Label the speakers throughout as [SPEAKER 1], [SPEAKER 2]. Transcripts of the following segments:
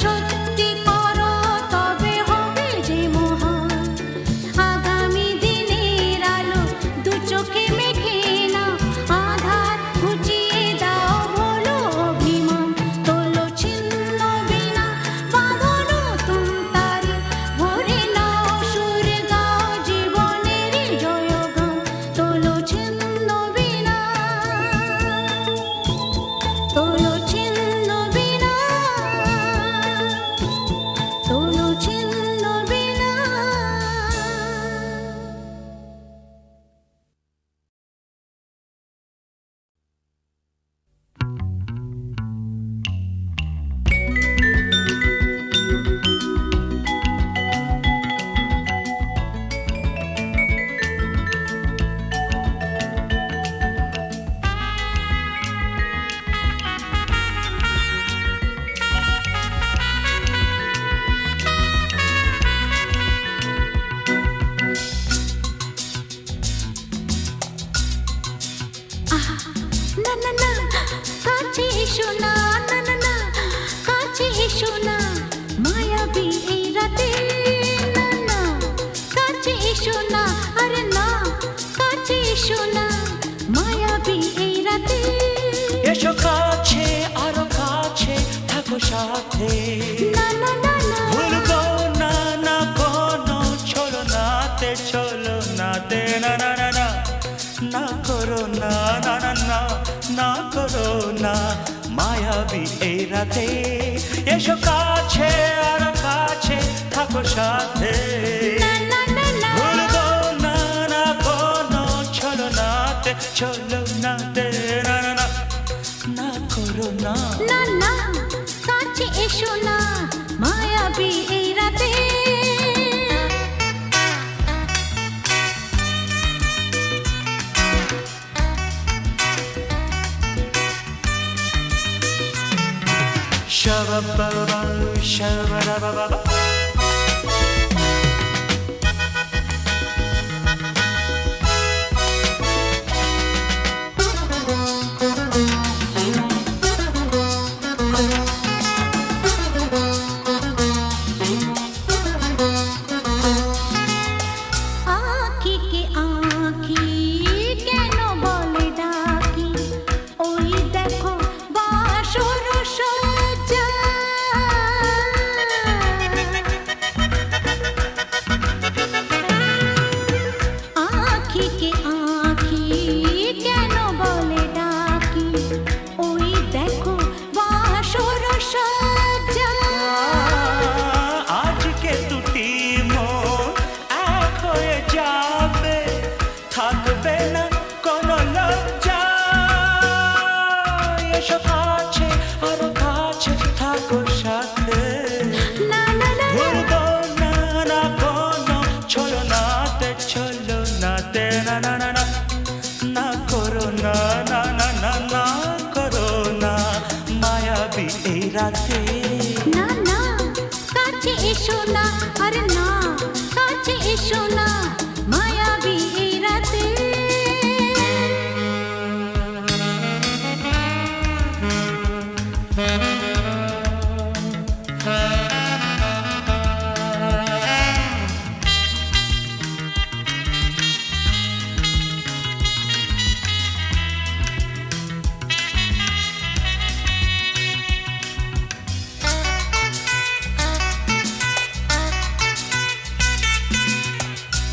[SPEAKER 1] সত্যি করো তবে হবে যে মহান আগামী দিনের আলো দু চোখে মেখে না আধার ঘুচিয়ে দাও ভোলো অভিমান তোলো ছিন্ন বিনা বাঁধো নতুন তারে ভরে নাও সুর গাও জীবনের জয়গান তোলো ছিন্ন বিনা তোলো ছিন্ন বিনা তোলো ছিন্ন বিনা না না না কাছে এসো না না না না কাছে এসো না মায়াবী এই রাতে না না কাছে এসো না আরে না কাছে এসো না মায়াবী এই রাতে
[SPEAKER 2] এসো কাছে আরো কাছে থাকো সাথে
[SPEAKER 1] না না না না
[SPEAKER 2] ভুলবো না না কোনো চলো নাতে না না না না না করো না না না না না করো না মায়াবী এই রাতে এসো কাছে আরো কাছে থাকো সাথে
[SPEAKER 1] না না না না
[SPEAKER 2] ভুলবো না না কোনো চলো নাতে না না না না করো না
[SPEAKER 1] না না কাছে এসো না মায়াবী এই রাতে
[SPEAKER 2] Shabba-ba-ba, shabba-da-ba-ba-ba.
[SPEAKER 1] আঁখিকে আঁখি কেন বলে ডাকি ওই দেখো বাসর সজ্জা আঁখিকে আঁখি কেন বলে ডাকি ওই দেখো বাসর সজ্জা
[SPEAKER 2] আজকে দুটি মন এক হয়ে যাবে থাকবে না কোনো লজ্জা এসো কাছে আরো কাছে থাকো সাথে
[SPEAKER 1] না না না
[SPEAKER 2] ভুলবো না না কোনো চলো নাতে না না না না না করো না না না না না করো না মায়াবী এই রাতে
[SPEAKER 1] না না কাছে এসো না আরে না কাছে এসো না মায়াবী এই রাতে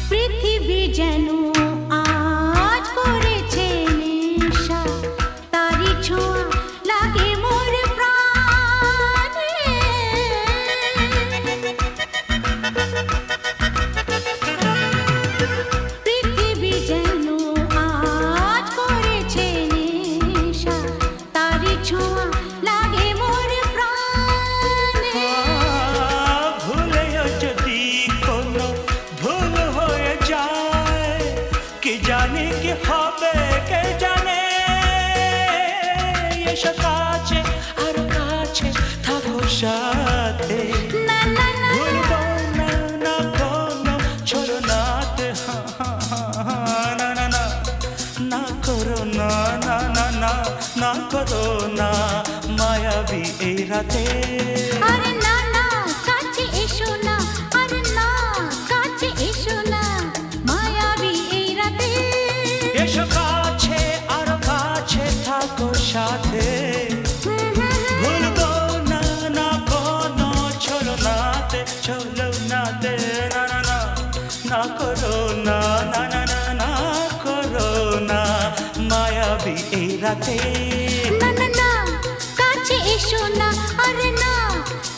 [SPEAKER 1] পৃথিবী যেন আজ করেছে নেশা তারি ছোঁয়া লাগে মোর প্রাণে পৃথিবী যেন আজ করেছে নেশা তারি ছোঁয়া লাগে মোর প্রাণে
[SPEAKER 2] ভুলেও যদি কোনো ভুল হয়ে যায় কি জানি কি হবে কে জানে এসো কাছে আরো কাছে থাকো সাথে
[SPEAKER 1] না না না
[SPEAKER 2] ভুলবো না না কোনো চলো নাতে না না না না করো না না না না না করো না মায়াবী এই রাতে
[SPEAKER 1] আরে না
[SPEAKER 2] রাতে
[SPEAKER 1] না না না কাছে এসো না আরে না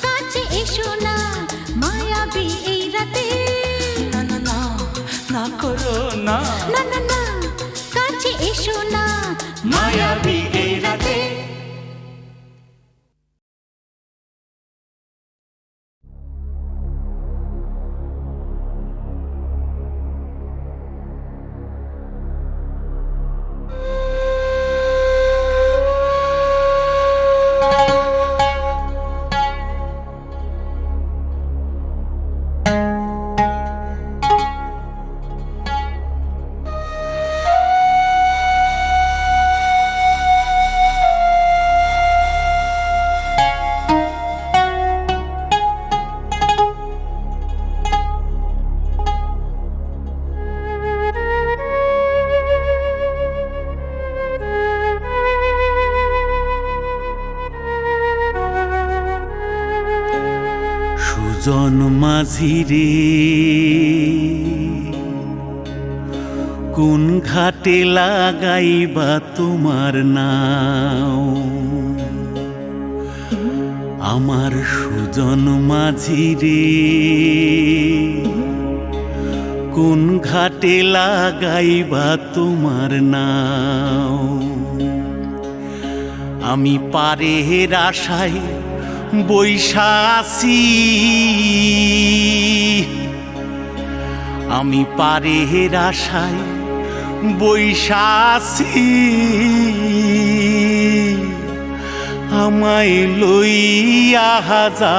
[SPEAKER 1] কাছে এসো না মায়াবী এই রাতে
[SPEAKER 2] না না না না করো না
[SPEAKER 1] না না না কাছে এসো না
[SPEAKER 2] মায়াবী এই রাতে সুজন মাঝি রে কোন ঘাটে লাগাইবা তোমার নাও আমার সুজন মাঝি রে কোন ঘাটে লাগাইবা তোমার নাও আমি পারের আশায় বৈশা আছি আমি পারের আশায় বৈশা আছি আমায় লইয়া যাও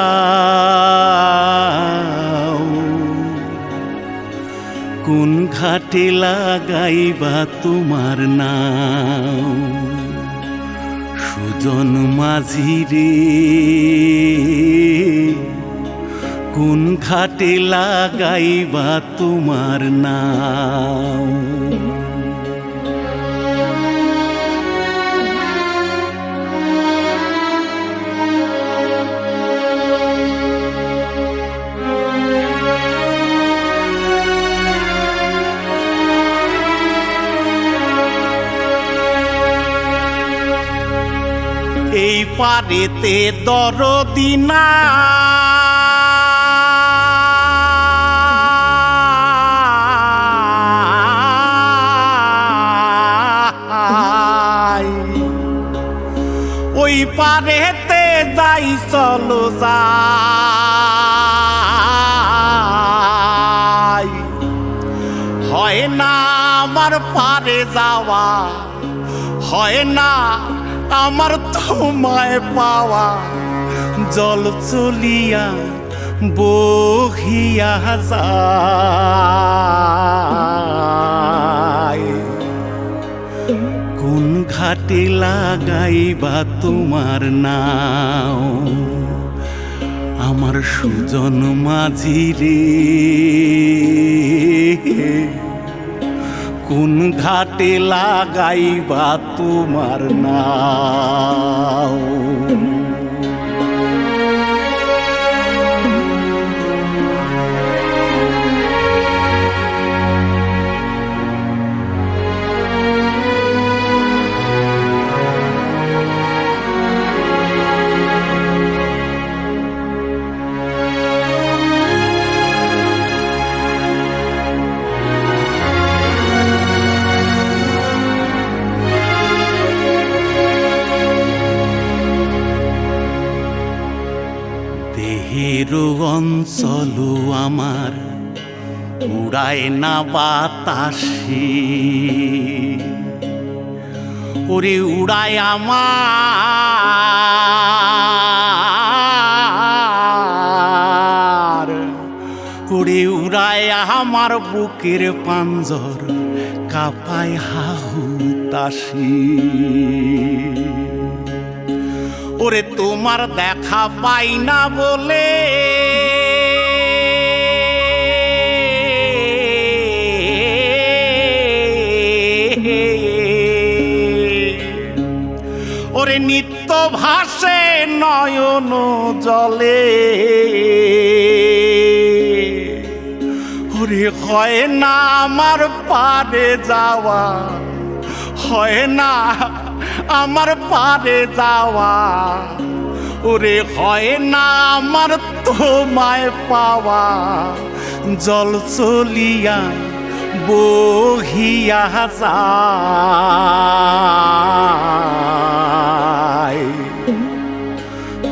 [SPEAKER 2] কোন ঘাটে লাগাইবা তোমার নাও সুজন মাঝি রে কোন ঘাটে লাগাইবা তোমার নাও এই পারেতে দরদি না ওই পারেতে যাই চলো যাই হয় না আমার পারে যাওয়া হয় না আমার তোমায় পাওয়া জল চলিয়া বহিয়া যায় কোন ঘাটে লাগাইবা তোমার নাও আমার সুজন মাঝি রে কোন ঘাটে লাগাইবা তোমার নাও দেহেরও অঞ্চল আমার উড়ায় না বাতাসে ওরে উড়ায় আমার ওরে উড়ায় আমার বুকের পাঞ্জর কাঁপায় হাহুতাশি ওরে তোমার দেখা পাই না বলে ওরে নিত্য ভাসে নয়ন জলে ওরে হয় না আমার পারে যাওয়া হয় না
[SPEAKER 3] আমার পারে যাওয়া, ওরে হয় না আমার তোমায় পাওয়া, জল চলিয়া বহিয়া যায়।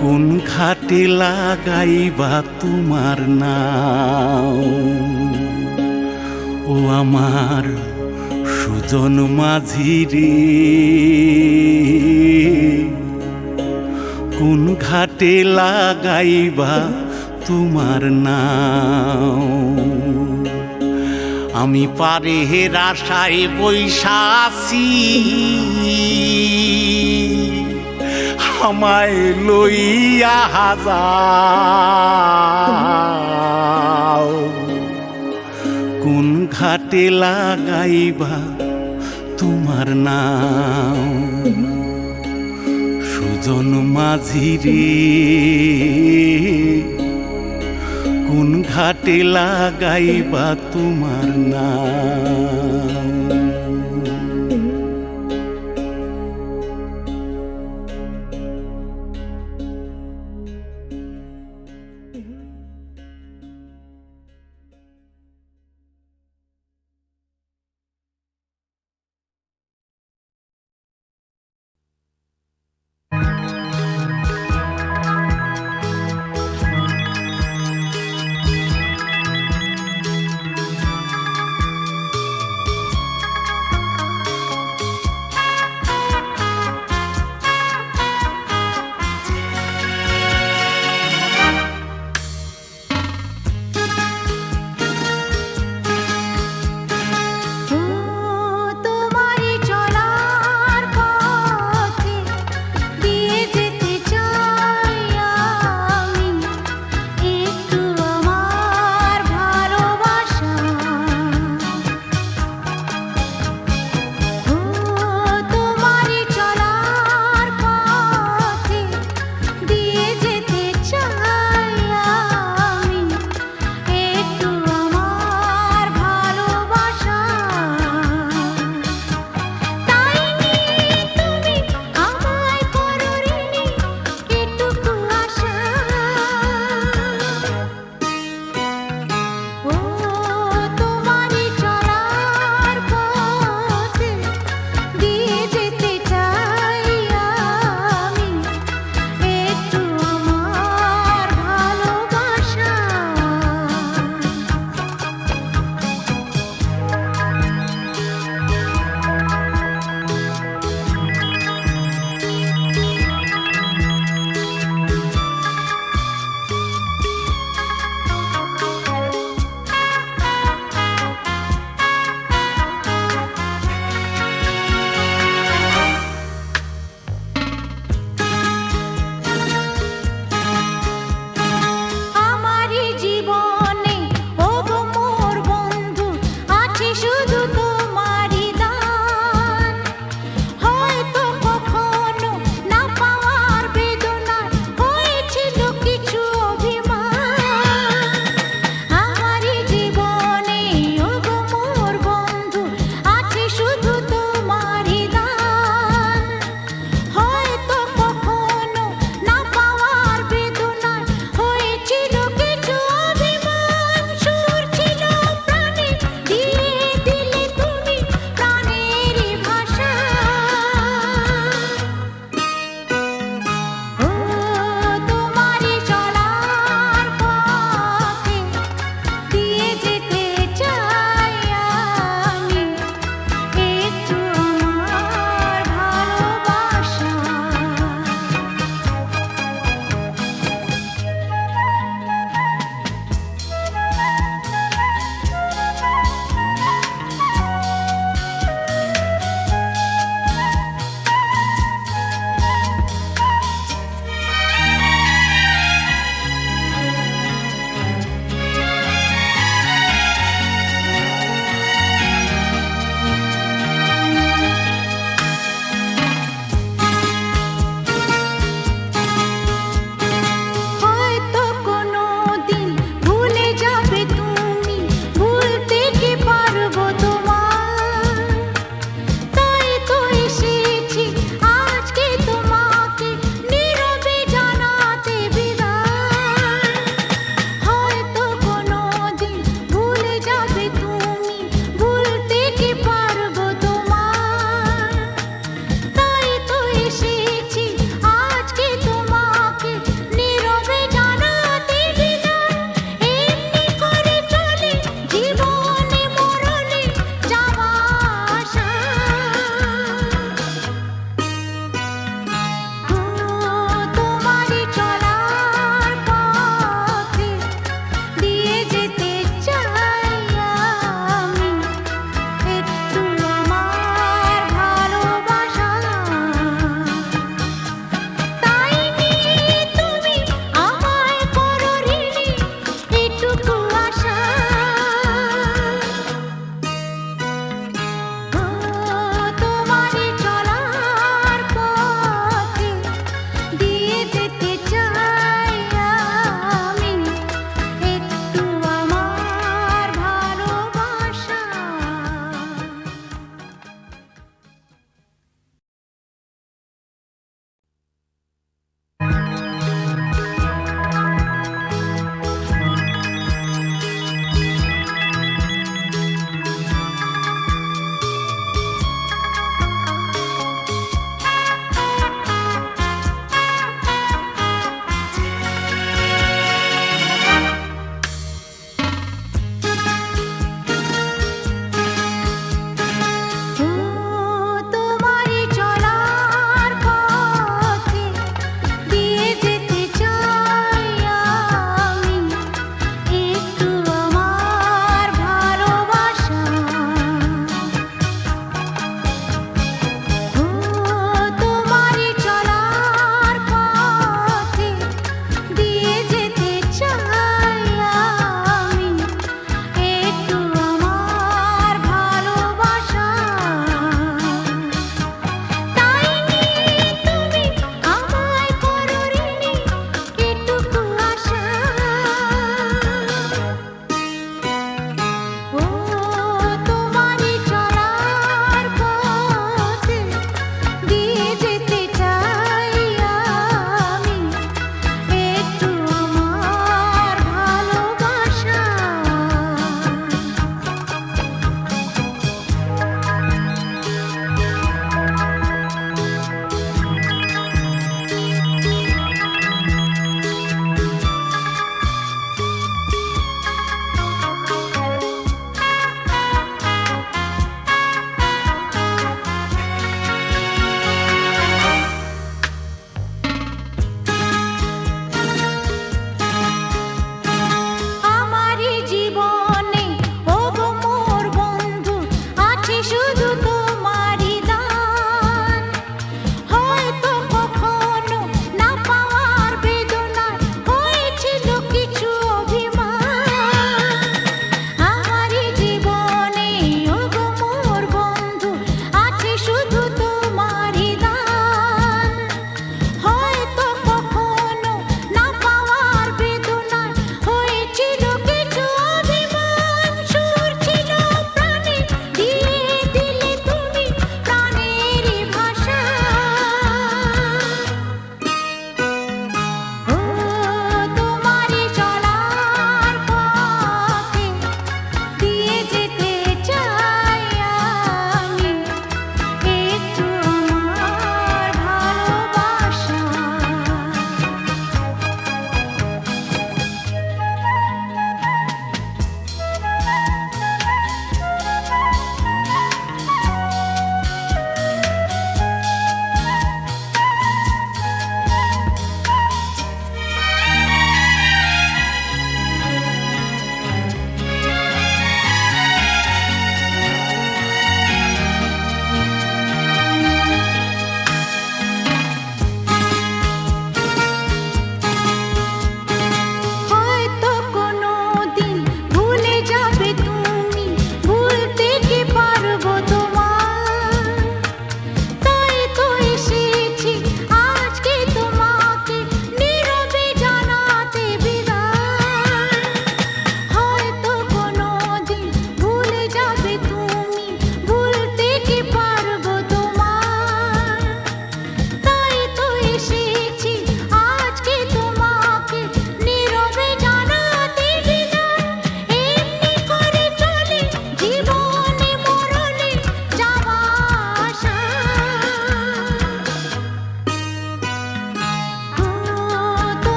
[SPEAKER 3] কোন ঘাটে লাগাইবা তোমার নাও, ও আমার সুজন মাঝি রে, কোন ঘাটে লাগাইবা তোমার নাও। আমি পারে আশায় বৈশাসি, আমায় লইয়া যাও। কোন ঘাটে লাগাইবা তোমার নাও, সুজন মাঝি রে, কোন ঘাটে লাগাইবা তোমার নাম।